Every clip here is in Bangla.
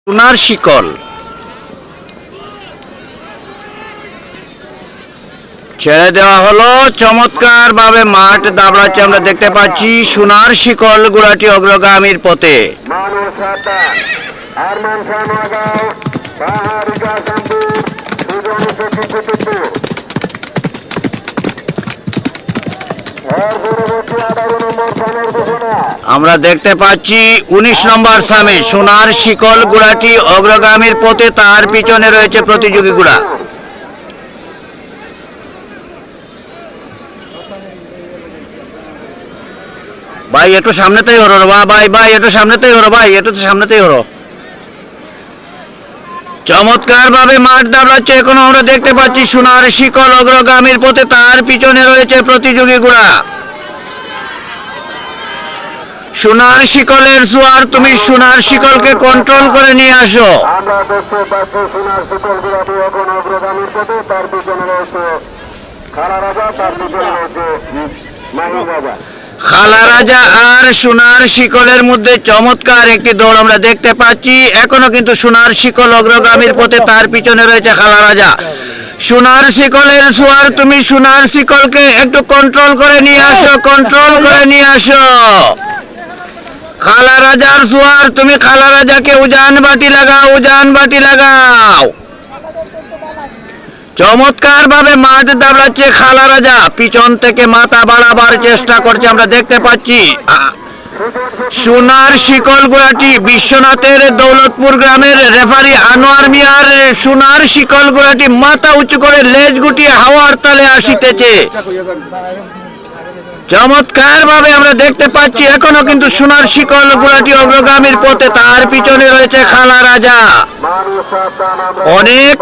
সোনার শিকল ছেড়ে দেওয়া হলো। চমৎকার ভাবে মাঠ দাবড়াচ্ছে আমরা দেখতে পাচ্ছি। সোনার শিকল গুড়াটি অগ্রগামীর পথে। আমরা দেখতে পাচ্ছি 19 নম্বর সামে সোনার শিকল গুড়াটি অগ্রগামীর পথে, তার পিছনে রয়েছে প্রতিযোগী গুড়া। ভাই একটু সামনেতেই হরো ভাই একটু সামনেতেই হরো একটু সামনেতেই হরো। চমৎকার ভাবে মাঠ দাবড়াচ্ছে। এখন আমরা দেখতে পাচ্ছি সোনার শিকল অগ্রগামীর পথে, তার পিছনে রয়েছে প্রতিযোগী গুড়া। সোনার শিকলের জোয়ার, তুমি সোনার শিকলকে কন্ট্রোল করে নিয়ে আসো। আমরা দেখতে পাচ্ছি সোনার শিকল গুড়াটি এখন অগ্রগামীর পথে, তার পিছনে রয়েছে খালা রাজা, তার পিছনে রয়েছে মাহিন রাজা। খালা রাজা আর সোনার শিকলের মধ্যে চমৎকার একটি দৌড় আমরা দেখতে পাচ্ছি। এখনো কিন্তু সোনার শিকল অগ্রগামীর পথে, তার পিছনে রয়েছে খালা রাজা। সোনার শিকলের জোয়ার, তুমি সোনার শিকলকে একটু কন্ট্রোল করে নিয়ে আসো, কন্ট্রোল করে নিয়ে আসো। খালা রাজার জোয়ার, তুমি খালা রাজাকে উজান বাটি লাগাও, উজান বাটি লাগাও। চমৎকার ভাবে মাঠ দাবড়াচ্ছে খালা রাজা, পিছন থেকে মাথা বাড়াবার চেষ্টা করছে আমরা দেখতে পাচ্ছি। সোনার শিকল গুড়াটি বিশ্বনাথের দৌলতপুর গ্রামের রেফারি আনোয়ার মিয়ার সোনার শিকল গুড়াটি মাথা উঁচু করে লেজ গুটিয়ে হাওয়ার তালে আসিতেছে। চমৎকার ভাবে আমরা দেখতে পাচ্ছি এখনো কিন্তু সোনার শিকল গুড়াটি অগ্রগামীর পথে, তার পিছনে রয়েছে খালা রাজা। অনেক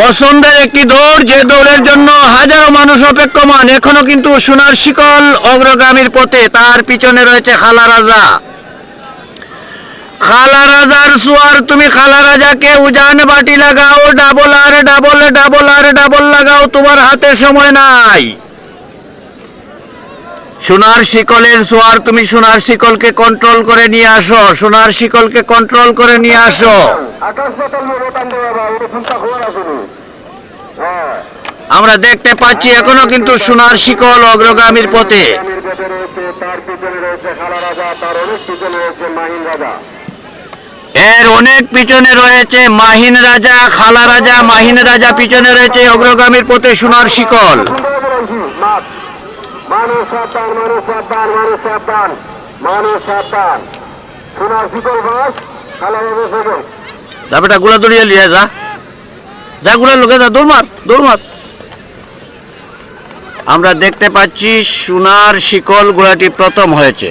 পছন্দের একটি দৌড়, যে দৌড়ের জন্য হাজারো মানুষ অপেক্ষমান। এখনো কিন্তু সোনার শিকল অগ্রগামীর পথে, তার পিছনে রয়েছে খালা রাজা। খালা রাজার জোয়ার, তুমি খালা রাজাকে উজান বাটি লাগাও, ডাবল আর ডাবল, ডাবল আর ডাবল লাগাও, তোমার হাতে সময় নাই। সোনার শিকলের জোয়ার, তুমি সোনার শিকলকে কন্ট্রোল করে নিয়ে আসো, সোনার শিকলকে কন্ট্রোল করে নিয়ে আসো। আমরা দেখতে পাচ্ছি এখনো কিন্তু সোনার শিকল অগ্রগামীর পথে। এর অনেক পিছনে রয়েছে মাহিন রাজা, খালা রাজা, মাহিন রাজা পিছনে রয়েছে অগ্রগামীর পথে সোনার শিকল। মানুষ সাবধান, মানুষ সাবধান, মানুষ সাবধান, মানুষ সাবধান। সোনার শিকল বাস খালা রাজা শিকল। তারপরে গুলা দড়িয়ে লিয়ে যা, যা গুলা লোকে যা, দৌড় মার, দৌড় মার। আমরা দেখতে পাচ্ছি সোনার শিকল গুলাটি প্রথম হয়েছে।